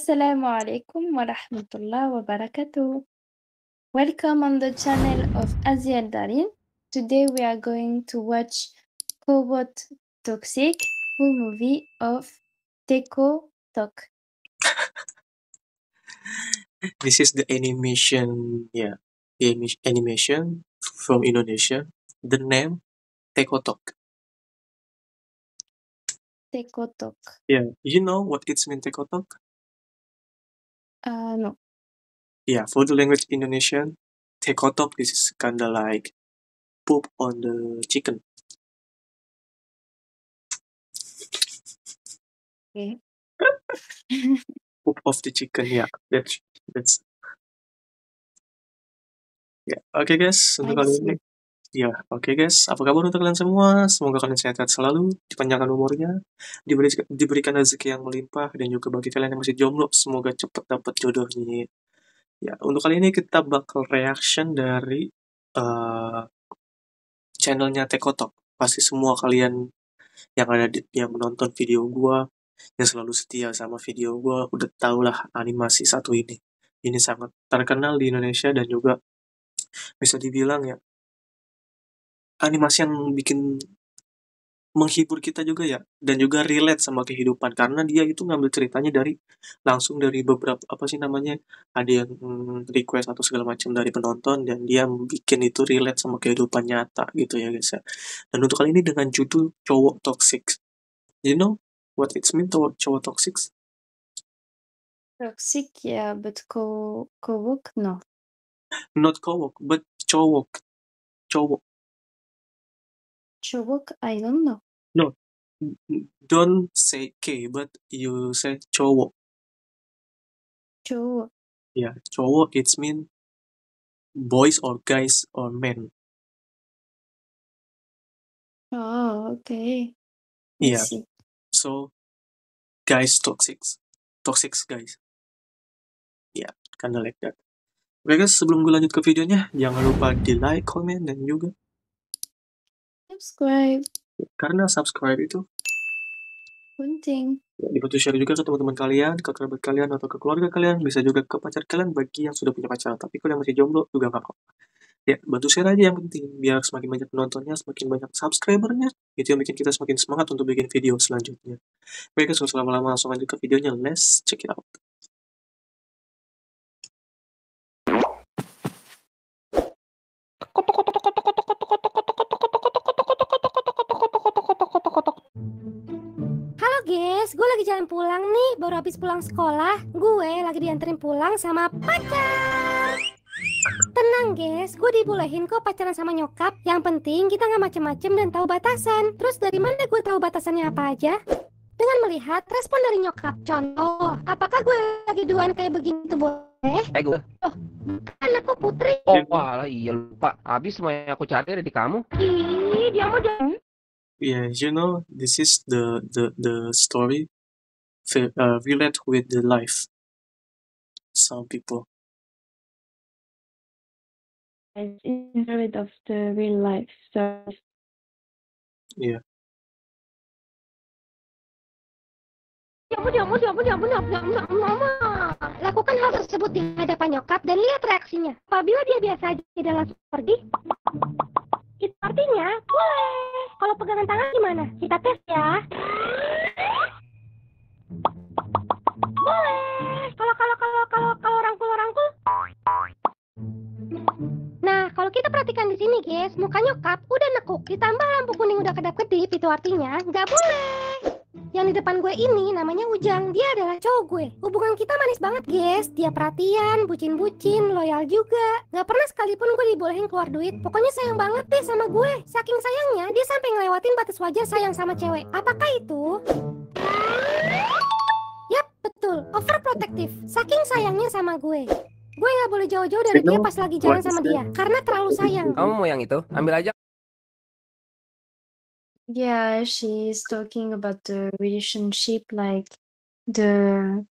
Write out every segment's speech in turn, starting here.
Assalamu alaikum wa rahmatullah wa barakatuh. Welcome on the channel of Asia Darin. Today we are going to watch Cobot Toxic, full movie of Teko Tok. This is the animation, the animation from Indonesia. The name Tekotok. Teko Tok. Yeah, you know what it's mean Tekotok? No. Yeah, for the language Indonesian, Tekotok this is kinda like poop on the chicken. Okay. Poop of the chicken, yeah. That's ya. Oke guys, untuk I kali ini see. ya, oke guys. Apa kabar untuk kalian semua? Semoga kalian sehat selalu, dipanjangkan umurnya, diberikan rezeki yang melimpah, dan juga bagi kalian yang masih jomblo, semoga cepet dapet jodohnya. Ya, untuk kali ini kita bakal reaction dari channelnya Tekotok. Pasti semua kalian yang menonton video gua, yang selalu setia sama video gua, udah tau lah animasi satu ini. Ini sangat terkenal di Indonesia dan juga bisa dibilang ya animasi yang bikin menghibur kita juga ya, dan juga relate sama kehidupan karena dia itu ngambil ceritanya langsung dari beberapa apa sih namanya, ada yang request atau segala macam dari penonton, dan dia bikin itu relate sama kehidupan nyata gitu ya guys ya. Dan untuk kali ini dengan judul Cowok Toxic. You know what it's mean cowok toxic? Toxic, yeah, but Kowok, no. Not cowok, but cowok. Cowok. Chowok, I don't know. No, don't say K, but you say cowok. Chowok. Yeah, cowok it's mean boys or guys or men. Oh, okay. I Yeah, see. so guys toxic guys. Yeah, kinda like that. Oke guys, sebelum gue lanjut ke videonya, jangan lupa di like, comment, dan juga Subscribe. karena subscribe itu Penting. dibantu share juga ke teman-teman kalian, ke kerabat kalian, atau ke keluarga kalian, bisa juga ke pacar kalian bagi yang sudah punya pacar. Tapi kalau yang masih jomblo juga nggak apa-apa. Ya, bantu share aja yang penting, biar semakin banyak penontonnya, semakin banyak subscribernya, itu yang bikin kita semakin semangat untuk bikin video selanjutnya. Oke guys, kalau lama-lama langsung lanjut ke videonya, let's check it out. Halo guys, gue lagi jalan pulang nih, baru habis pulang sekolah. Gue lagi dianterin pulang sama pacar. Tenang guys, gue dibolehin kok pacaran sama nyokap. Yang penting kita nggak macem-macem dan tahu batasan. Terus dari mana gue tahu batasannya apa aja? Dengan melihat respon dari nyokap. Contoh, apakah gue lagi duaan kayak begitu boleh? Gue. Oh, bukan aku Putri. Oh, walah, iya lupa. Habis semua yang aku cari ada di kamu. Ih, dia mau jangan. Yeah, you know, this is the story relate with the life. Some people. It's instead of the real life stories. Yeah. Lakukan hal tersebut di hadapan nyokap dan lihat reaksinya. Apabila dia biasa aja tidak langsung pergi, itu artinya boleh. Kalau pegangan tangan gimana? Kita tes ya. Boleh. Kalau rangkul. Nah, kalau kita perhatikan di sini, guys, muka nyokap udah nekuk, ditambah lampu kuning udah kedap-kedip, itu artinya nggak boleh. Yang di depan gue ini namanya Ujang, dia adalah cowok gue. Hubungan kita manis banget, guys. Dia perhatian, bucin-bucin, loyal juga. Gak pernah sekalipun gue dibolehin keluar duit. Pokoknya sayang banget deh sama gue. Saking sayangnya, dia sampai ngelewatin batas wajar sayang sama cewek. Apakah itu? Yap, betul. Overprotective. Saking sayangnya sama gue. Gue gak boleh jauh-jauh dari dia pas lagi jalan sama dia. Karena terlalu sayang. Kamu mau yang itu? Ambil aja. Yeah, she's talking about the relationship, like the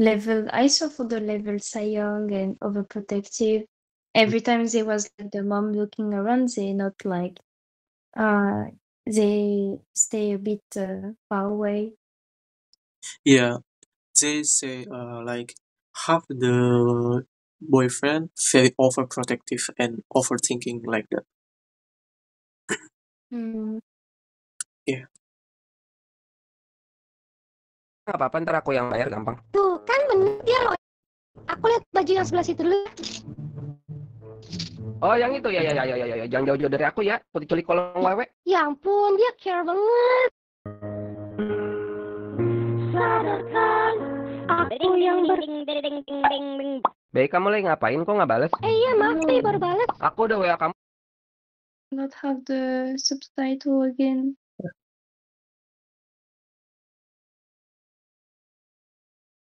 level. I saw for the level sayang and overprotective. Every time there was like the mom looking around, they not like, they stay a bit far away. Yeah, they say like have the boyfriend very overprotective and overthinking like that. Hmm. Nggak apa-apa, ntar aku yang bayar gampang. Tuh, kan bener dia loh. Aku lihat baju yang sebelah situ dulu. Oh, yang itu ya. Jangan jauh-jauh dari aku ya. Aku diculik kolong wewe. Ya ampun, dia care banget. Sadarkan aku yang Baik, kamu lagi ngapain? Kok nggak bales? iya maaf nih baru balas. Aku udah WA kamu. Not have the subtitle again.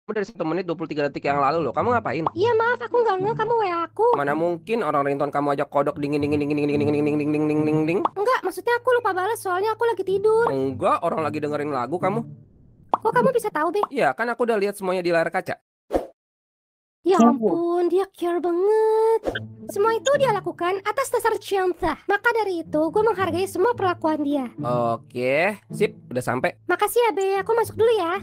Dari 1 menit 23 detik yang lalu loh. Kamu ngapain? Iya maaf aku nggak ngeh kamu WA aku. Mana mungkin orang ringtone kamu aja kodok ding. Enggak, maksudnya aku lupa balas soalnya aku lagi tidur. Enggak, orang lagi dengerin lagu kamu. Kok kamu bisa tahu, Be? Iya, kan aku udah lihat semuanya di layar kaca. Ya ampun, dia care banget. Semua itu dia lakukan atas dasar cinta. Maka dari itu, gue menghargai semua perlakuan dia. Oke, sip, udah sampai. Makasih ya, Be. Aku masuk dulu ya.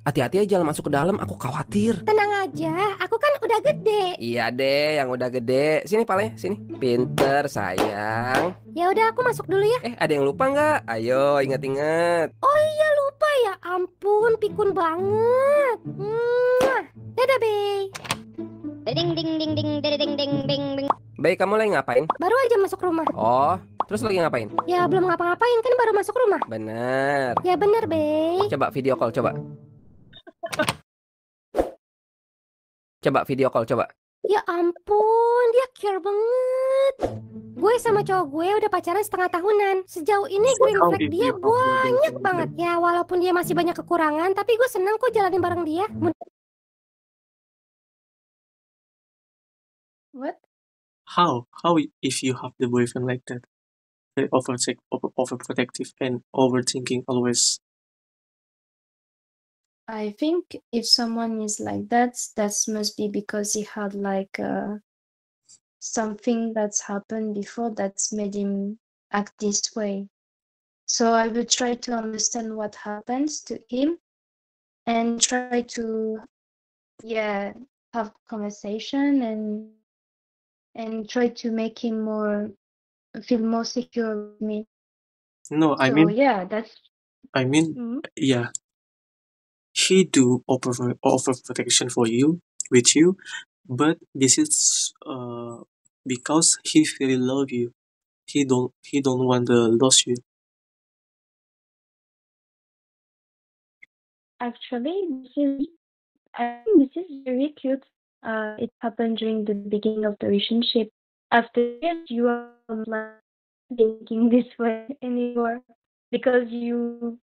Hati-hati aja jangan masuk ke dalam, aku khawatir. Tenang aja, aku kan udah gede. Iya deh, yang udah gede. Sini palanya, sini. Pinter, sayang. Ya udah, aku masuk dulu ya. Ada yang lupa nggak? Ayo, inget-inget. Oh iya, lupa ya. Ampun, pikun banget. Dadah, Be. Baik, kamu lagi ngapain? Baru aja masuk rumah. Oh, terus lagi ngapain? Ya, belum ngapa-ngapain, kan baru masuk rumah. Bener. Ya bener, Be. Coba video call, coba. Coba video call, coba. Ya ampun, dia care banget. Gue sama cowok gue udah pacaran setengah tahunan. Sejauh ini green How flag if dia you have the banyak boyfriend banget. Ya walaupun dia masih banyak kekurangan, tapi gue seneng kok jalanin bareng dia. What? How if you have the boyfriend like that? Very overprotective and overthinking always. I think if someone is like that must be because he had like something that's happened before that's made him act this way. So I will try to understand what happens to him and try to have conversation and try to make him feel more secure with me. No, I So mean, yeah, that's yeah, he do overprotection for you, with you, but this is because he really love you. He don't want to lose you. actually I think this is very cute. It happened during the beginning of the relationship. After this, you are not thinking this way anymore because you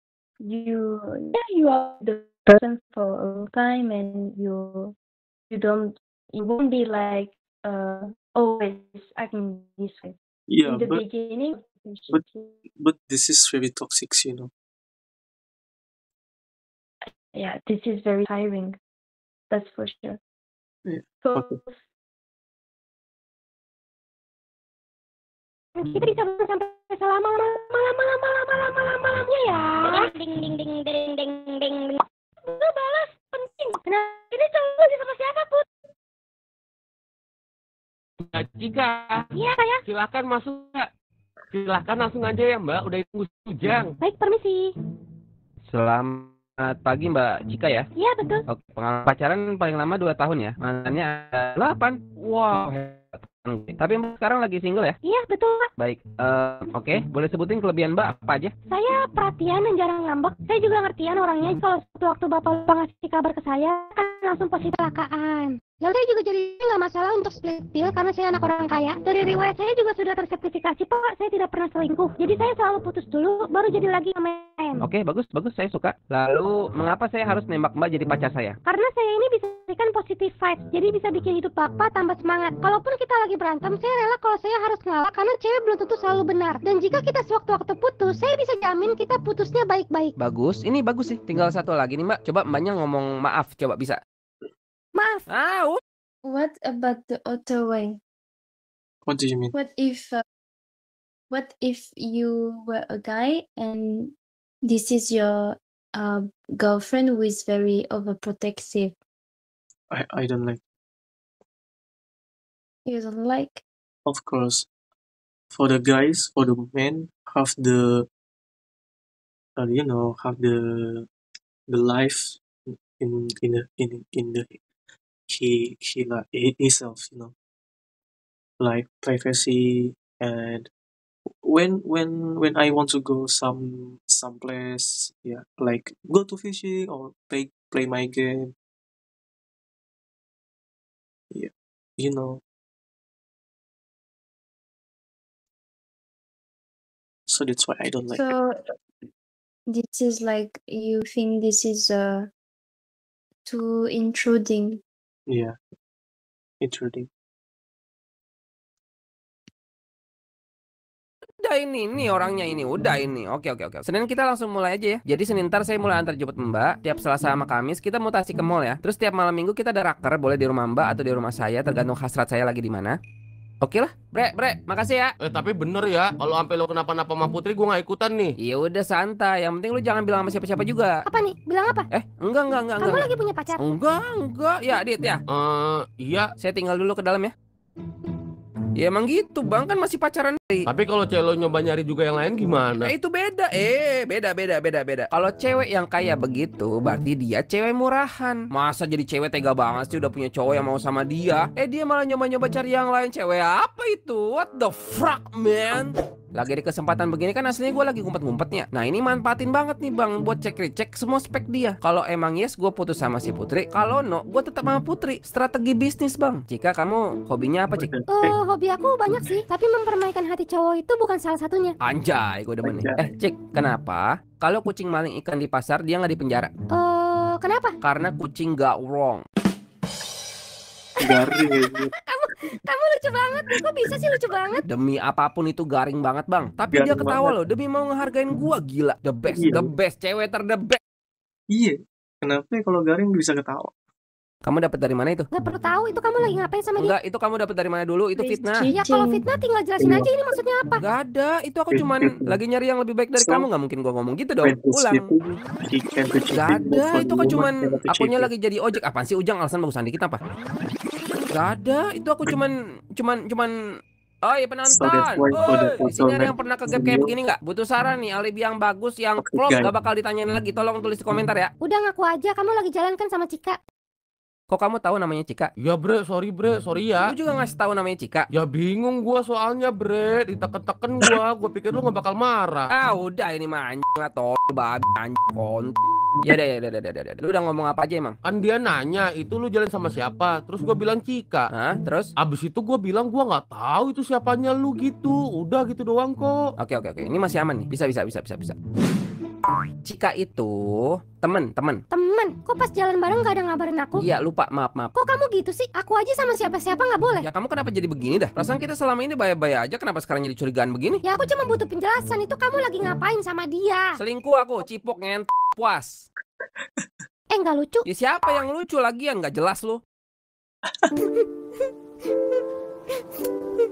are the person for a long time, and you won't be like always acting this way. Yeah, In the but beginning of the but- relationship, but this is very toxic, you know. yeah, this is very tiring. That's for sure. Yeah, So okay. Kita bisa bareng sampai selama malamnya ya. Lu balas penting. Nah, ini cowok lagi sama siapa, Put? Jika, Iya, ya. silakan masuk, Mbak. Silakan langsung aja ya, Mbak. Udah tunggu sejam. Baik, permisi. Selamat pagi, Mbak Cika ya. Iya, betul. Oke, pengalaman pacaran paling lama 2 tahun ya. Mantannya ada 8. Wow, hebat. Tapi Mbak sekarang lagi single ya? Iya, betul, Pak. Baik, oke. Boleh sebutin kelebihan Mbak apa aja? Saya perhatian dan jarang ngambek. Saya juga ngertian orangnya. Kalau waktu Bapak lupa ngasih kabar ke saya, kan langsung positif kecelakaan. Lalu saya juga jadi nggak masalah untuk split bill karena saya anak orang kaya. Dari riwayat saya juga sudah tersertifikasi, Pak. Saya tidak pernah selingkuh. Jadi saya selalu putus dulu, baru jadi lagi sama M. Oke, bagus. Saya suka. Lalu, mengapa saya harus nembak Mbak jadi pacar saya? Karena saya ini bisa berikan positive vibes. Jadi bisa bikin hidup Bapak tambah semangat. Kalaupun kita lagi berantem, saya rela kalau saya harus ngalah karena cewek belum tentu selalu benar. Dan jika kita sewaktu-waktu putus, saya bisa jamin kita putusnya baik-baik. Bagus. Ini bagus sih. Tinggal satu lagi nih, Mbak. Coba Mbaknya ngomong maaf. Coba bisa. Maaf. what about the other way? What do you mean? What if you were a guy and this is your a girlfriend who is very overprotective. I don't like. You don't like? Of course, for the guys, for the men, have the have the life in the he like himself, like privacy. And when I want to go some place, yeah, like go to fishing or play my game, yeah, you know. So that's why I don't like it. So this is like, you think this is too intruding? Yeah, intruding. Udah ini orangnya ini, udah ini. Oke. Senin kita langsung mulai aja ya. Jadi Senin ntar saya mulai antar jemput Mbak. Tiap Selasa sama Kamis kita mutasi ke mall ya. Terus tiap malam Minggu kita ada rakter, boleh di rumah Mbak atau di rumah saya, tergantung hasrat saya lagi di mana. Oke lah, Bre, makasih ya. Tapi bener ya, kalau sampai lo kenapa-napa sama Putri gue nggak ikutan nih. Ya udah santai, yang penting lu jangan bilang sama siapa-siapa juga. Apa nih? Bilang apa? Enggak. Kamu lagi punya pacar? Enggak. Ya, Dit ya. Iya. Saya tinggal dulu ke dalam ya. Ya emang gitu bang, kan masih pacaran. Tapi kalau cewek lo nyoba nyari juga yang lain gimana? Itu beda. Beda. Kalau cewek yang kayak begitu, berarti dia cewek murahan. Masa jadi cewek tega banget sih udah punya cowok yang mau sama dia? Dia malah nyoba-nyoba cari yang lain. Cewek apa itu? What the fuck, man? Lagi di kesempatan begini kan aslinya gue lagi ngumpet-ngumpetnya. Nah ini manfaatin banget nih bang, buat cek semua spek dia. Kalau emang yes gue putus sama si Putri, kalau no gue tetap sama Putri. Strategi bisnis bang. Cika, kamu hobinya apa Cik? Hobi aku banyak sih, tapi mempermainkan hati cowok itu bukan salah satunya. Anjay, gue demen nih. Cik, kenapa kalau kucing maling ikan di pasar dia nggak di penjara? Kenapa? Karena kucing gak wrong. Garing aja. Kamu lucu banget nih, kok bisa sih lucu banget? Demi apapun itu garing banget bang. Tapi Garing dia ketawa banget. loh, demi mau ngehargain gua. Gila, the best, Iya. the best, cewek the best. Iya, kenapa kalau garing bisa ketawa? Kamu dapat dari mana itu? Gak perlu tahu itu kamu lagi ngapain sama dia. Enggak, itu kamu dapat dari mana dulu? Itu fitnah. Ya kalau fitnah tinggal jelasin aja ini maksudnya apa. Gak ada, itu aku cuman lagi nyari yang lebih baik dari kamu. Gak mungkin gua ngomong gitu dong. Ulang. Gak ada, itu kan cuman akunya lagi jadi ojek. Apaan sih Ujang, alasan bagusan dikit apa? Gak ada, itu aku cuman oh iya penonton. Di sini ada yang pernah kegap kayak begini nggak? Butuh saran nih, alibi yang bagus, yang klop, gak bakal ditanyain lagi. Tolong tulis di komentar ya. Udah ngaku aja, kamu lagi jalan kan sama Cika. Kok kamu tahu namanya Cika? Ya bre, sorry ya. Lu juga ngasih tahu namanya Cika? Ya bingung gua soalnya bre, diteken-teken gua pikir lu gak bakal marah. Udah ini mah anjing atau babi anjing kont. Ya udah. Lu udah ngomong apa aja emang? Kan dia nanya, itu lu jalan sama siapa? Terus gua bilang Cika. Hah? Terus? Abis itu gua bilang gua nggak tahu itu siapanya lu gitu. Udah gitu doang kok. Oke. Ini masih aman nih. Bisa. Cika itu temen. Temen, kok pas jalan bareng gak ada ngabarin aku? Iya lupa, maaf. Kok kamu gitu sih? Aku aja sama siapa-siapa gak boleh. Ya kamu kenapa jadi begini dah? Perasaan kita selama ini baik-baik aja, kenapa sekarang jadi curigaan begini? Ya aku cuma butuh penjelasan, itu kamu lagi ngapain sama dia? Selingkuh aku, cipok ngent puas. Gak lucu. Ya siapa yang lucu lagian, gak jelas lu.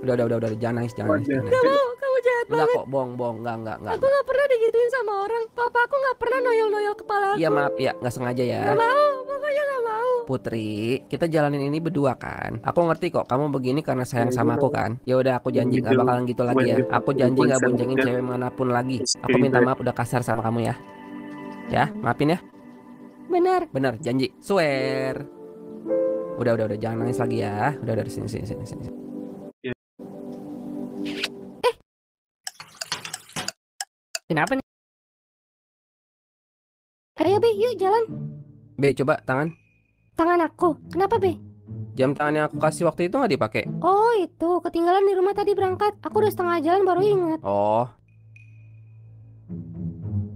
Udah, jangan nangis. Gak mau, kamu jahat Enggak banget. kok, bohong, enggak. Aku gak pernah digituin sama orang. Papa aku gak pernah noyol-noyol kepala aku. Iya maaf ya, nggak sengaja ya. Gak mau, pokoknya gak mau. Putri, kita jalanin ini berdua kan. Aku ngerti kok, kamu begini karena sayang sama aku kan. Ya udah, aku janji nggak bakalan gitu lagi ya. Aku janji nggak boncengin cewek manapun lagi. Aku minta maaf udah kasar sama kamu ya. Ya, maafin ya. Bener, janji. Swear. Udah, jangan nangis lagi ya. Udah, sini. Kenapa nih? Ayo Be, yuk jalan. Be, coba tangan. Tangan aku, kenapa Be? Jam tangan yang aku kasih waktu itu nggak dipakai. Oh itu, ketinggalan di rumah tadi berangkat. Aku udah setengah jalan baru ingat. Oh,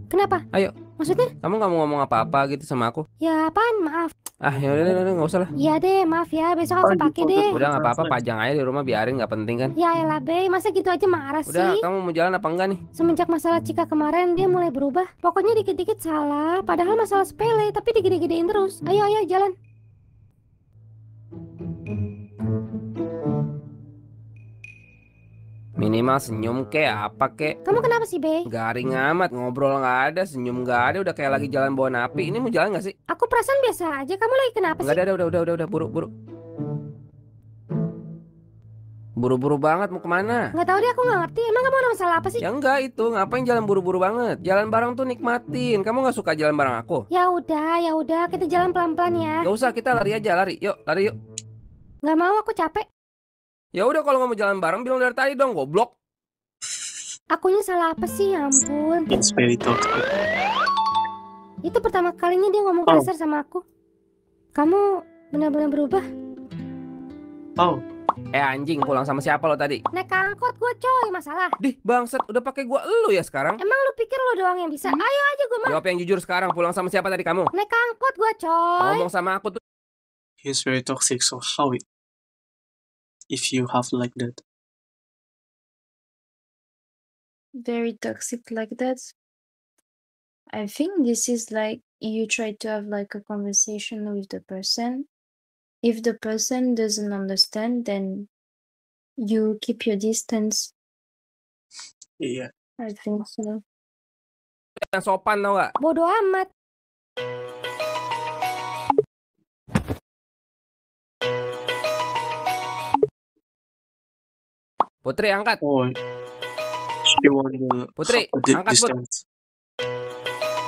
Kenapa? Ayo. Maksudnya? kamu nggak mau ngomong apa-apa gitu sama aku? Ya apaan, maaf. Ya udah, nggak usah lah. Iya deh, maaf ya, besok aku pakai deh. Udah nggak apa-apa, pajang aja di rumah, biarin, nggak penting kan. Ya elah Be, masa gitu aja marah Udah, sih? kamu mau jalan apa enggak nih? Semenjak masalah Cika kemarin, dia mulai berubah. Pokoknya dikit-dikit salah, padahal masalah sepele, tapi digede-gedein terus. Ayo, jalan. Mini Minimal senyum kek, apa kek. Kamu kenapa sih, Be? Garing amat, ngobrol nggak ada, senyum nggak ada, udah kayak lagi jalan bawa napi. Ini mau jalan nggak sih? Aku perasaan biasa aja. Kamu lagi kenapa Nggak sih? ada, udah, buru. Buru-buru banget mau kemana? Nggak tahu deh, aku nggak ngerti. Emang kamu ada masalah apa sih? Ya enggak itu, ngapain jalan buru-buru banget? Jalan bareng tuh nikmatin. Kamu nggak suka jalan bareng aku? Ya udah, kita jalan pelan-pelan ya. Gak usah, kita lari aja, lari. Yuk, lari yuk. Nggak mau, aku capek. Ya udah kalau nggak mau jalan bareng bilang dari tadi dong, goblok. Akunya salah apa sih? Ya ampun. It's very toxic. Itu pertama kalinya dia ngomong Oh. kasar sama aku. Kamu benar-benar berubah. Oh, Anjing, pulang sama siapa lo tadi? Naik angkot gue coy, masalah. Dih, bangsat, udah pakai gua elu ya sekarang? Emang lu pikir lo doang yang bisa? Ayo aja gue mau. Jawab yang jujur sekarang, pulang sama siapa tadi kamu? Naik angkot gue coy. Ngomong sama aku tuh. he's very toxic. So how it? If you have like that, Very toxic like that. I think this is like you try to have like a conversation with the person. If the person doesn't understand, then you keep your distance. iya. I think so. Yang sopan tau gak? Bodoh amat. Putri, angkat. Oh, she want the Putri, angkat, Put. distance.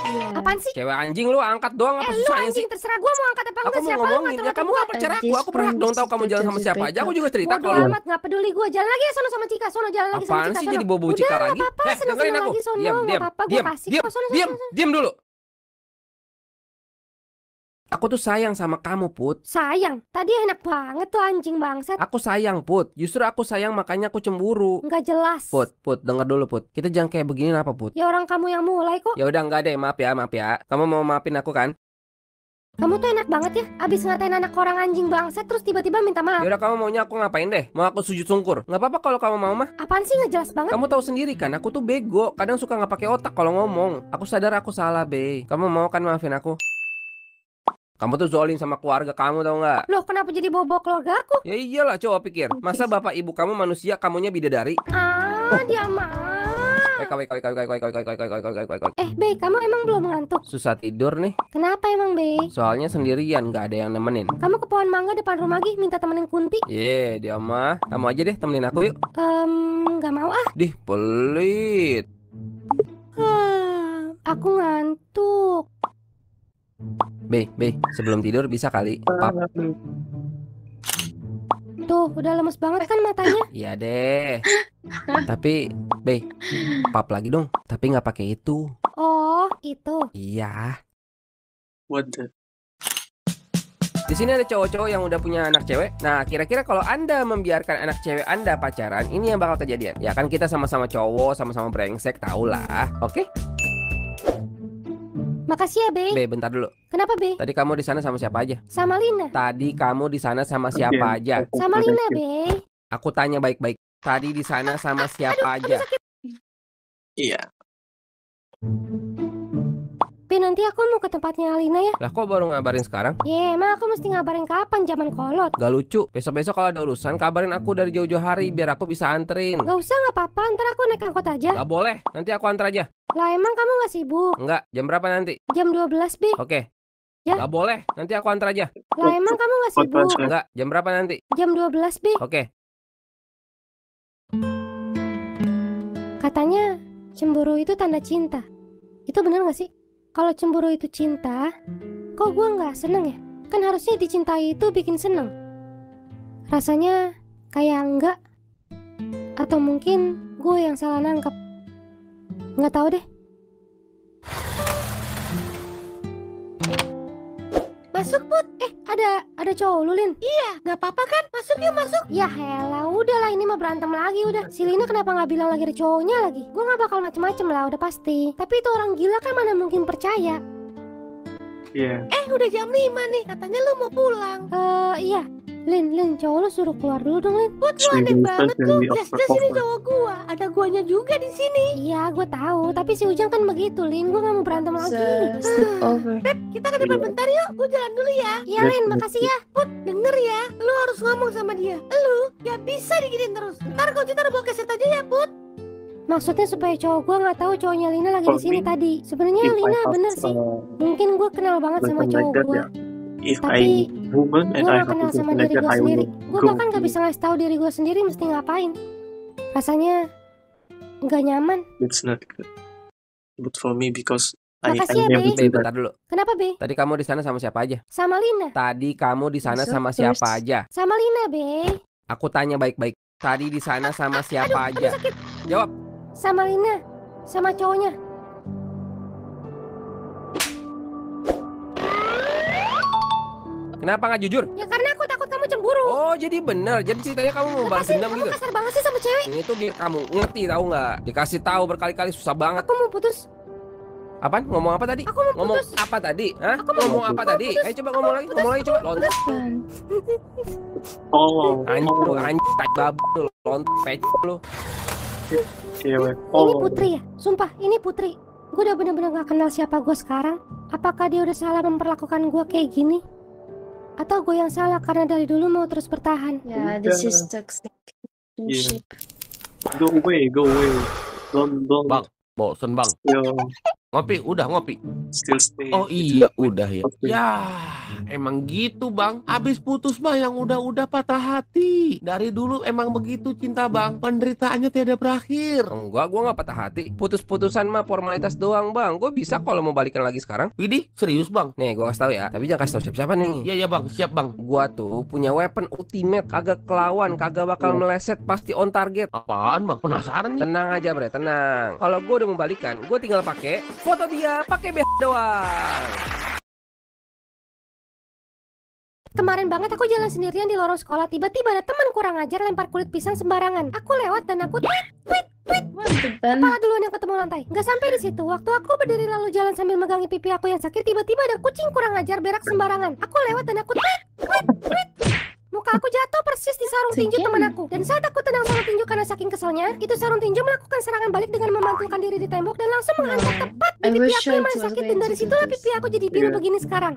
Yeah. Apaan sih? Cewek anjing lu, angkat doang apa Lu susahnya sih? anjing, terserah gue mau angkat apa Aku enggak. mau Siapa lu ngomongin, ya kamu gak percaya At aku this berhak dong tahu point, kamu jalan sama status siapa is aja. Aku juga cerita Bodoh kalau amat, nggak peduli gue. Jalan lagi ya sono sama Cika. Sono jalan lagi sama apaan Cika. sih Sono. jadi bobo Cika Udah, nggak lagi? apa-apa, seneng-seneng Dengerin aku. lagi, sono, Diam, nggak diam, apa-apa, gue diam, kasih diam, kok, sono, diam, sono. diam dulu. Aku tuh sayang sama kamu, Put. Sayang, tadi enak banget tuh anjing bangsat. Aku sayang, Put. Justru aku sayang makanya aku cemburu. Nggak jelas. Put, denger dulu, Put. Kita jangan kayak begini apa, Put? Ya orang kamu yang mulai kok. Ya udah enggak deh, maaf ya. Kamu mau maafin aku kan? Kamu tuh enak banget ya. Abis ngatain anak orang anjing bangsat terus tiba-tiba minta maaf. Ya udah kamu maunya aku ngapain deh? Mau aku sujud sungkur? Nggak apa-apa kalau kamu mau mah. Apaan sih nggak jelas banget? Kamu tahu sendiri kan, aku tuh bego. Kadang suka nggak pakai otak kalau ngomong. Aku sadar aku salah, Be. Kamu mau kan maafin aku? Kamu tuh zolim sama keluarga kamu tau nggak? Loh kenapa jadi bobo keluarga aku? Ya iyalah, coba pikir. Masa bapak ibu kamu manusia, kamunya bidadari? Dia mah. Be, kamu emang belum ngantuk? Susah tidur nih. Kenapa emang, Be? Soalnya sendirian, nggak ada yang nemenin. Kamu ke pohon mangga depan rumah Gi minta temenin Kunti? Dia mah. Kamu aja deh temenin aku yuk. Nggak mau ah. Dih, pelit. Aku ngantuk. Be, sebelum tidur bisa kali pap. Tuh, udah lemes banget kan matanya? Iya deh. Tapi, Be, pap lagi dong. Tapi nggak pakai itu. Oh, itu. Iya. What the? Di sini ada cowok-cowok yang udah punya anak cewek. Nah, kira-kira kalau Anda membiarkan anak cewek Anda pacaran, ini yang bakal kejadian. Ya kan kita sama-sama cowok, sama-sama brengsek, tau lah. Oke? Makasih ya, Be. Be, bentar dulu. Kenapa, Be? Tadi kamu di sana sama siapa aja? Sama Lina. Tadi kamu di sana sama siapa aja? Sama Lina, Be. Aku tanya baik-baik. Tadi di sana sama siapa aja? Iya. Be, nanti aku mau ke tempatnya Lina ya. Lah kok baru ngabarin sekarang? Emang aku mesti ngabarin kapan zaman kolot? Gak lucu. Besok-besok kalau ada urusan kabarin aku dari jauh-jauh hari biar aku bisa anterin. Gak usah, gak apa-apa. Ntar aku naik angkot aja. Gak boleh. Nanti aku antar aja. Lah emang kamu gak sibuk? Enggak. Jam berapa nanti? Jam 12, Be. Oke. Ya. Gak boleh. Nanti aku antar aja. Lah emang kamu gak sibuk? Enggak. Jam berapa nanti? Jam 12, Be. Oke. Katanya cemburu itu tanda cinta. Itu bener gak sih? Kalau cemburu itu cinta, kok gue gak seneng ya? Kan harusnya dicintai itu bikin seneng. Rasanya kayak enggak. Atau mungkin gue yang salah nangkep. Nggak tahu deh. Masuk, Put. Ada cowok lu, Lin. Iya, nggak apa-apa kan? Masuk yuk, masuk. Ya helah, udahlah ini mah berantem lagi udah. Si Lina kenapa nggak bilang lagi ada cowoknya lagi? Gue nggak bakal macem-macem lah, udah pasti. Tapi itu orang gila kan mana mungkin percaya. Iya. Udah jam 5 nih, katanya lu mau pulang. Iya. Lin, cowok lu suruh keluar dulu dong, Lin. Put, lu So aneh you banget felt lu. very Jelas-jelas ini overpowered. cowok gua. Ada guanya juga di sini. Iya, gua tahu. Tapi si Ujang kan begitu, Lin. Gua gak mau berantem So, lagi. sleep over. Kita ke depan bentar yuk. Gua jalan dulu ya. Iya, Lin. Makasih ya. Put, denger ya. Lu harus ngomong sama dia. Lu gak bisa diginiin terus. Ntar kunci taruh bawa keset aja ya, Put. Maksudnya supaya cowok gua nggak tahu cowoknya Lina lagi di sini tadi. Sebenarnya If I Lina have bener sih. Mungkin gua kenal banget sama like cowok that, gua. ya. If Tapi, I woman and Gue I gak have kenal to sama like diri that, gue I sendiri. will Gue go bahkan gak bisa ngasih tahu diri gue sendiri mesti ngapain. Rasanya gak nyaman. It's not good. But for me because I Makasih ya, never Be. do that. Bentar dulu. Kenapa, Be? Tadi kamu di sana sama siapa aja? Sama Lina. Tadi kamu di sana So, sama first- siapa aja? Sama Lina, Be. Aku tanya baik-baik. Tadi di sana sama siapa aja? Jawab. Sama Lina. Sama cowoknya. Kenapa nggak jujur? Ya karena aku takut kamu cemburu. Oh, jadi benar. Jadi ceritanya kamu mau balas dendam Kamu gitu? kasar banget sih sama cewek. Ini tuh kamu ngerti tahu nggak? Dikasih tahu berkali-kali susah banget. Aku mau putus. Apaan? Ngomong apa tadi? Aku mau Ngomong putus. apa tadi? Hah? Aku mau Ngomong apa tadi? putus. Ayo coba ngomong lagi coba. Lontar. Fun. Oh, Anjing, tai babu lu, lontar pecah lu. cewek. Ini Oh, Putri ya? Sumpah, ini Putri. Gue udah bener-bener gak kenal siapa gue sekarang. Apakah dia udah salah memperlakukan gue kayak gini? Atau gue yang salah karena dari dulu mau terus bertahan? Yeah, this is toxic relationship. go away. Don't Bang, bosen bang. still, Ngopi. still stay. Oh iya, udah ya. Oke. Ya, emang gitu bang. Abis putus mah yang udah patah hati. Dari dulu emang begitu cinta bang. Penderitaannya tiada berakhir. Enggak, gua nggak patah hati. Putus-putusan mah formalitas doang, Bang. Gue bisa kalau mau balikan lagi sekarang. Widih, serius bang? Nih, gua kasih tahu ya. Tapi jangan kasih tahu siapa-siapa nih. Iya bang, siap bang. Gua tuh punya weapon ultimate, kagak kelawan, kagak bakal meleset, pasti on target. Apaan bang? Penasaran nih. Tenang aja, Bre, tenang. Kalau gua udah mau balikan, gua tinggal pakai foto dia, pakai BH doang. Kemarin banget aku jalan sendirian di lorong sekolah. Tiba-tiba ada teman kurang ajar lempar kulit pisang sembarangan. Aku lewat dan aku What the ban? kepala duluan yang ketemu lantai. Gak sampai di situ. Waktu aku berdiri lalu jalan sambil megangi pipi aku yang sakit, tiba-tiba ada kucing kurang ajar berak sembarangan. Aku lewat dan aku muka aku jatuh persis di sarung tinju Again. teman aku. Dan saat aku tendang sarung tinju karena saking keselnya, itu sarung tinju melakukan serangan balik dengan memantulkan diri di tembok dan langsung menghantam tepat di I pipi wish aku yang I masih was sakit. Dan going dari to do situlah this. pipi aku jadi biru Yeah. begini sekarang.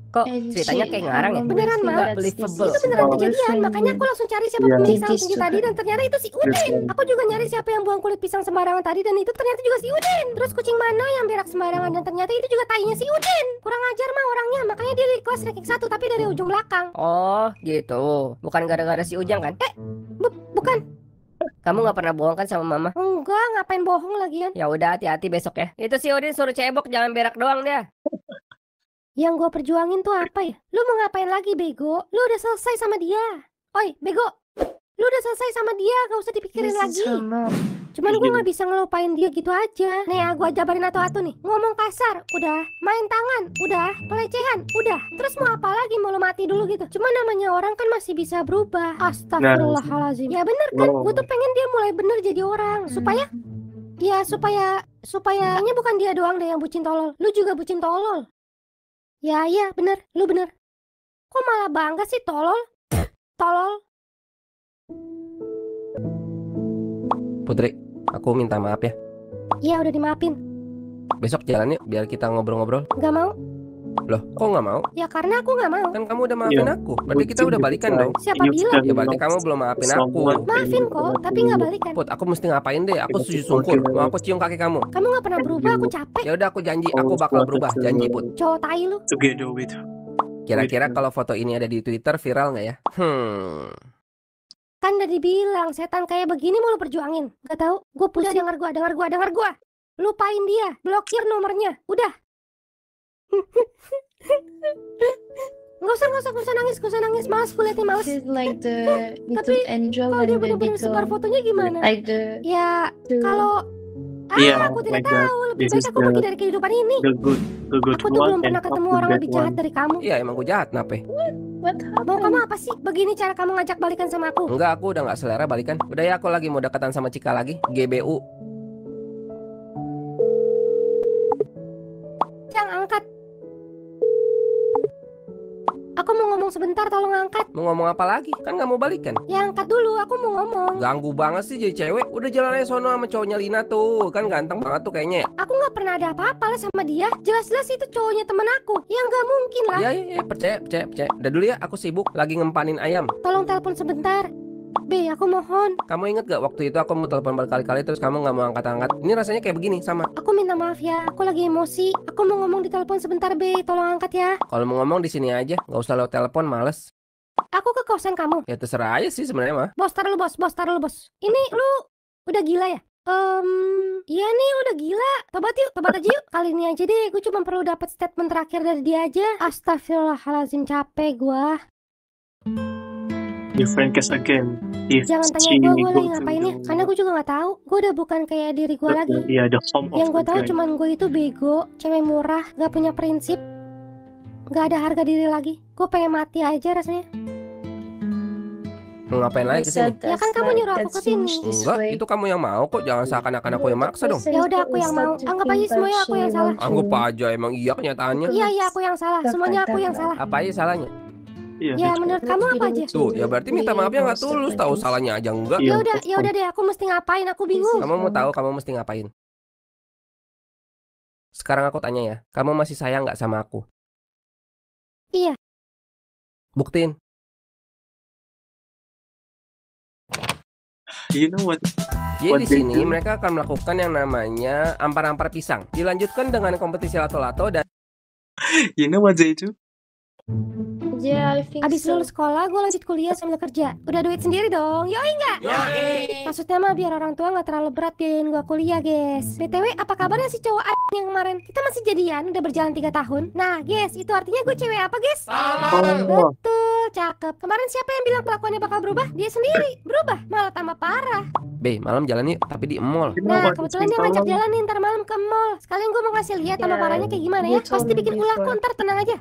Kok And ceritanya she- kayak ngarang ya? Beneran, Honestly, Mal. that's Believable. this Itu beneran Oh. kejadian, makanya aku langsung cari siapa Iya. pemilik Did sarung this tinju to tadi her. dan ternyata itu si Udin. Aku juga nyari siapa yang buang kulit pisang sembarangan tadi dan itu ternyata juga si Udin. Terus kucing mana yang berak sembarangan dan ternyata itu juga tainya si Udin. Kurang ajar mah orangnya, makanya dia di kelas ranking 1 tapi dari ujung belakang. Oh gitu. Bukan gara-gara si Ujang kan? Bukan. Kamu nggak pernah bohong kan sama mama? Enggak, ngapain bohong lagian. Ya udah hati-hati besok ya. Itu si Udin suruh cebok jangan berak doang dia. Yang gue perjuangin tuh apa ya? Lu mau ngapain lagi, bego? Lu udah selesai sama dia. Oi, bego. Lu udah selesai sama dia, gak usah dipikirin This lagi. is her mom. Cuman gue gak bisa ngelupain dia gitu aja. Nih ya, gue jabarin atu-atu nih. Ngomong kasar, udah. Main tangan, udah. Pelecehan, udah. Terus mau apa lagi? Mau lu mati dulu gitu. Cuma namanya orang kan masih bisa berubah. Astagfirullahaladzim. Ya bener kan, Oh. gue tuh pengen dia mulai bener jadi orang. Supaya, ya supaya hanya bukan dia doang deh yang bucin tolol. Lu juga bucin tolol. Ya iya bener, lu bener. Kok malah bangga sih tolol? Tolol. Putri, aku minta maaf ya. Iya udah dimaafin. Besok jalan yuk biar kita ngobrol-ngobrol. Gak mau? Loh, kok nggak mau? Ya karena aku gak mau. Kan kamu udah maafin Iya. aku. Berarti kita udah balikan dong. Siapa bilang? Ya berarti kamu belum maafin aku. Maafin kok, tapi gak balikan. Put, aku mesti ngapain deh? Aku sujud syukur. Mau aku cium kaki kamu. Kamu gak pernah berubah, aku capek. Ya udah aku janji, aku bakal berubah. Janji, Put. Cowok tai lu. Together with Kira-kira kalau foto ini ada di Twitter viral nggak ya? Kan udah dibilang setan kayak begini mau lu perjuangin. Gak tahu. Gue pusing. Dengar gua. Lupain dia. Blokir nomornya. Udah. Gak usah nangis. Males gue liatnya, males. She's like the Tapi, little angel Kalau and dia the bener-bener sebar little fotonya gimana? like the Ya kalau Iya, aku tidak like that. tahu. Lebih This baik is aku pergi dari kehidupan ini. the good Aku tuh one belum and pernah ketemu not the orang bad lebih jahat one. dari kamu. Iya emang gue jahat, kenapa? what Mau kamu happened? apa sih? Begini cara kamu ngajak balikan sama aku? Enggak, aku udah nggak selera balikan. Udah ya, aku lagi mau dekatan sama Cika lagi. GBU. Jangan angkat. Aku mau ngomong tolong sebentar, tolong angkat. Mau ngomong apa lagi? Kan gak mau balikan. Ya angkat dulu, aku mau ngomong. Ganggu banget sih jadi cewek. Udah jalan aja sono sama cowoknya Lina tuh. Kan ganteng banget tuh kayaknya ya. Aku nggak pernah ada apa-apa lah sama dia. Jelas-jelas itu cowoknya temen aku. Ya nggak mungkin lah. Ya, percaya. Udah dulu ya, aku sibuk lagi ngempanin ayam. Tolong telepon sebentar. B, aku mohon. Kamu inget gak waktu itu aku mau telepon berkali-kali terus kamu gak mau angkat-angkat? Ini rasanya kayak begini, sama. Aku minta maaf ya, aku lagi emosi. Aku mau ngomong di telepon sebentar, B. Tolong angkat ya. Kalau mau ngomong di sini aja, gak usah lewat telepon, males. Aku ke kosan kamu. Ya terserah aja sih sebenarnya mah. Bos, tar dulu bos. Ini lu udah gila ya? Iya nih udah gila. Tobat aja yuk. Kali ini aja deh, gue cuma perlu dapat statement terakhir dari dia aja. Astagfirullahaladzim, capek gua. Your friend case again. If Jangan tanya she gue go lagi to ngapain ya, the- karena gue juga nggak tahu. Gue udah bukan kayak diri gue lagi. Yeah, the home Yang of gue the tahu guy. cuman gue itu bego, cewek murah, gak punya prinsip, gak ada harga diri lagi. Gue pengen mati aja rasanya. Mau ngapain I lagi kesini? said Ya kan that's kamu like nyuruh aku that's kesini. finished this Enggak, way. itu kamu yang mau kok. Jangan seakan-akan aku yang maksa dong. Ya udah, aku yang mau. Anggap aja semuanya aku yang salah. Anggap aja, emang iya kenyataannya. Iya aku yang salah, semuanya aku yang salah. Apa aja salahnya? Iya, Ya menurut kamu apa aja? Tuh, ya berarti minta maafnya nggak tulus, tahu salahnya aja enggak. Iya. Ya udah deh, aku mesti ngapain? Aku bingung. Kamu mau tahu kamu mesti ngapain? Sekarang aku tanya ya, kamu masih sayang nggak sama aku? Iya. Buktiin. You know what? Jadi What di they sini do? mereka akan melakukan yang namanya ampar-ampar pisang. Dilanjutkan dengan kompetisi lato-lato dan You know what they do? Yeah, I think Abis so. lulus sekolah, gue lanjut kuliah sambil kerja. Udah duit sendiri dong, yoi nggak? Maksudnya mah biar orang tua nggak terlalu berat biayain gue kuliah, guys. BTW, apa kabarnya si cowok yang kemarin? Kita masih jadian, udah berjalan 3 tahun. Nah, guys, itu artinya gue cewek apa, guys? Oh, Betul, cakep. Kemarin siapa yang bilang kelakuannya bakal berubah? Dia sendiri, berubah. Malah tambah parah. B, malam jalan yuk, tapi di mall. you know Nah, what? kebetulan dia ngajak jalan nih ntar malam ke mall. Sekalian gue mau ngasih lihat tambah Ya, parahnya kayak gimana ya. you told Pasti me bikin ulahku, before. ntar tenang aja.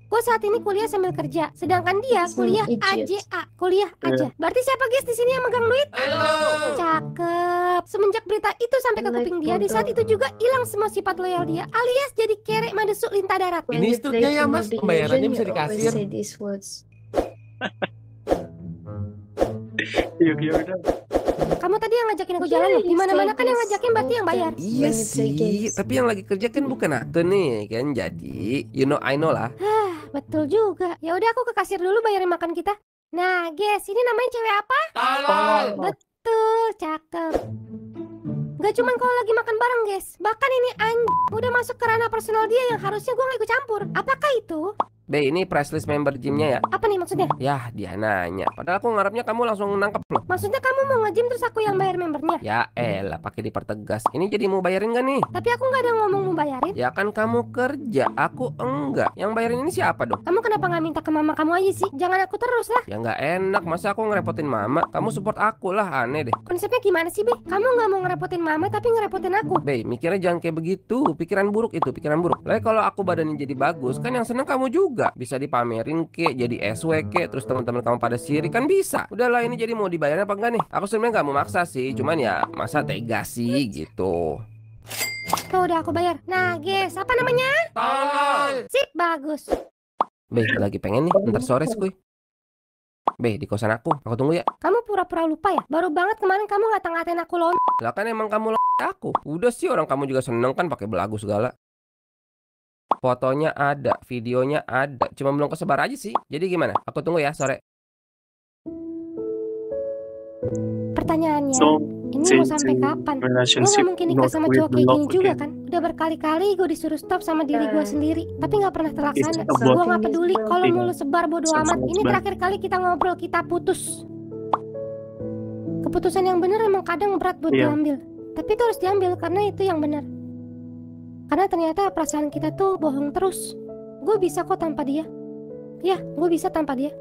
Gue saat ini kuliah sambil kerja, sedangkan dia Some kuliah idiot. AJA, kuliah aja. Berarti siapa guys di sini yang megang duit? Cakep. Semenjak berita itu sampai ke kuping dia, di saat itu juga hilang semua sifat loyal dia, alias jadi kerek madesuk lintah darat. When Ini you struknya play ya, to Mas. Mobile Pembayarannya Legends, bisa you always dikasir. say these words. Ya udah. Kamu tadi yang ngajakin aku jalan loh. Dimana-mana kan yang ngajakin berarti yang bayar. Iya When you play sih, games. tapi yang lagi kerja kan bukan aku nih kan. Jadi, you know I know lah. Betul juga. Ya udah aku ke kasir dulu bayarin makan kita. Nah, guys, ini namanya cewek apa? Betul, cakep. Gak cuman kalau lagi makan bareng, guys. Bahkan ini udah masuk ke ranah personal dia yang harusnya gue gak ikut campur. Apakah itu? B, ini price list member gymnya ya? Apa nih maksudnya? Yah, dia nanya. Padahal aku ngarepnya kamu langsung nangkep loh. Maksudnya kamu mau nge-gym terus aku yang bayar membernya? Ya elah, pakai dipertegas. Ini jadi mau bayarin gak nih? Tapi aku gak ada ngomong mau bayarin. Ya kan kamu kerja, aku enggak. Yang bayarin ini siapa dong? Kamu kenapa gak minta ke mama kamu aja sih? Jangan aku terus lah. Ya nggak enak, masa aku ngerepotin mama? Kamu support aku lah, aneh deh. Konsepnya gimana sih, Be? Kamu gak mau ngerepotin mama tapi ngerepotin aku. Be, mikirnya jangan kayak begitu. Pikiran buruk itu, pikiran buruk. Lalu kalau aku badannya jadi bagus, kan yang seneng kamu juga. Bisa dipamerin kek, jadi SW kek, terus teman-teman kamu pada sirik kan bisa. Udahlah, ini jadi mau dibayarin apa enggak nih? Aku sebenarnya nggak mau maksa sih, cuman ya masa tega sih gitu. Tuh udah aku bayar. Nah, guys, apa namanya? Sip, bagus. Be, lagi pengen nih, ntar sore skuy. Be, di kosan aku tunggu ya. Kamu pura-pura lupa ya? Baru banget kemarin kamu ngata-ngatain aku loh. Lah kan emang kamu aku. Udah sih orang kamu juga seneng kan pakai belagu segala. Fotonya ada, videonya ada, cuma belum kesebar aja sih. Jadi gimana? Aku tunggu ya sore. Pertanyaannya, So, ini mau sampai kapan? Gue relationship gak mungkin nikah not sama with cowok kayak love gini juga again. kan. Udah berkali-kali gue disuruh stop sama diri gue sendiri, tapi gak pernah terlaksana. It's about Gue gak peduli kalau thing. mulu sebar bodo Sounds amat. Ini bad. terakhir kali kita ngobrol, kita putus. Keputusan yang benar emang kadang berat buat Iya. diambil. Tapi itu harus diambil karena itu yang benar. Karena ternyata perasaan kita tuh bohong terus. Gue bisa kok tanpa dia. Ya, gue bisa tanpa dia.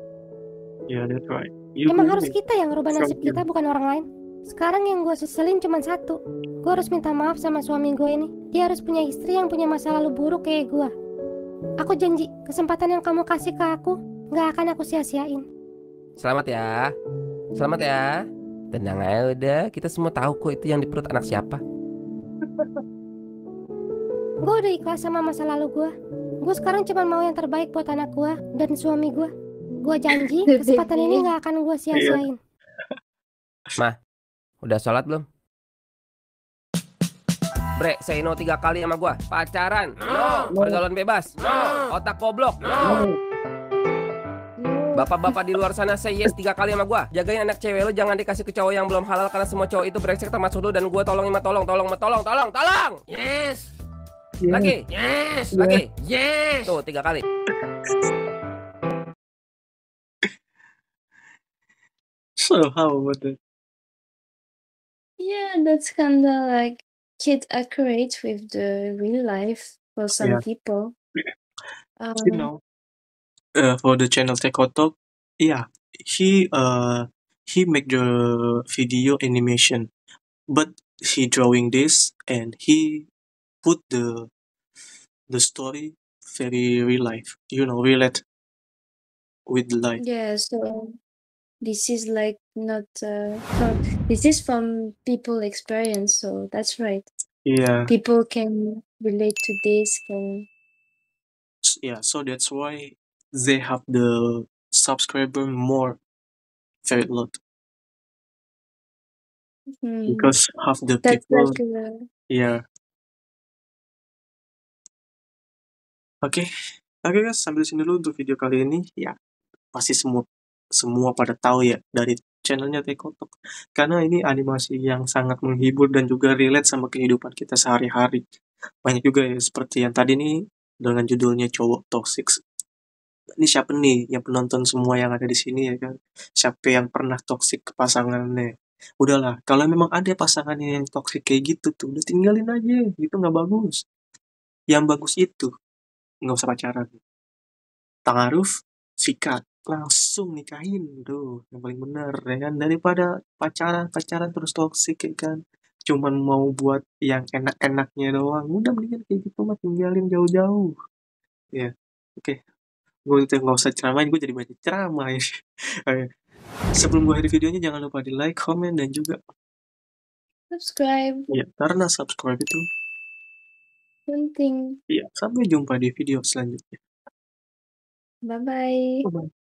Yeah, that's right. You Emang do harus it. kita yang ngerubah nasib From you. kita, bukan orang lain. Sekarang yang gue seselin cuma satu. Gue harus minta maaf sama suami gue ini. Dia harus punya istri yang punya masa lalu buruk kayak gue. Aku janji, kesempatan yang kamu kasih ke aku gak akan aku sia-siain. Selamat ya. Selamat ya. Tenang aja udah, kita semua tahu kok itu yang di perut anak siapa. Gue udah ikhlas sama masa lalu gue. Gue sekarang cuma mau yang terbaik buat anak gue dan suami gue. Gue janji The kesempatan ini baby. nggak akan gue sia-siain. Udah sholat belum? Bre, say no 3 kali sama gua. Pacaran? No. Pergaulan bebas? No. Otak goblok? No. Bapak-bapak di luar sana say yes 3 kali sama gua. Jagain anak cewek lu, jangan dikasih ke cowok yang belum halal, karena semua cowok itu brengsek termasuk lu, dan gua tolong. Tolong. Yes. Lagi. Yes. Lagi. Yes. Tuh 3 kali. So how about that? Yeah, that's kinda like kid accurate with the real life for some Yeah. people. You know, for the channel Tekotok, yeah, he make the video animation, but he drawing this and he put the story very real life, relate with the life. Yeah, so this is like not this is from people experience, so that's right. Yeah, People can relate to this, can so that's why they have the subscriber more very lot, because half the that's people. like Yeah. Oke, guys, sambil sini dulu untuk video kali ini. Ya, pasti semua pada tahu ya dari channelnya Tekotok, karena ini animasi yang sangat menghibur dan juga relate sama kehidupan kita sehari-hari. Banyak juga ya seperti yang tadi nih dengan judulnya cowok toxic. Ini siapa nih yang penonton semua yang ada di sini ya kan? Siapa yang pernah toxic ke pasangannya? Udahlah, kalau memang ada pasangannya yang toxic kayak gitu tuh, udah tinggalin aja, itu nggak bagus. Yang bagus itu nggak usah pacaran. Ta'aruf, sikat, langsung nikahin tuh, yang paling bener ya kan, daripada pacaran terus toxic ya kan, cuman mau buat yang enak-enaknya doang, udah mendingan kayak gitu mah tinggalin jauh-jauh ya. Oke, gue udah nggak usah ceramain, gue jadi banyak ceramah ya. Oke. Sebelum gue akhiri videonya, jangan lupa di like, comment, dan juga subscribe. ya, karena subscribe itu Penting. ya. Sampai jumpa di video selanjutnya. Bye bye. Bye-bye.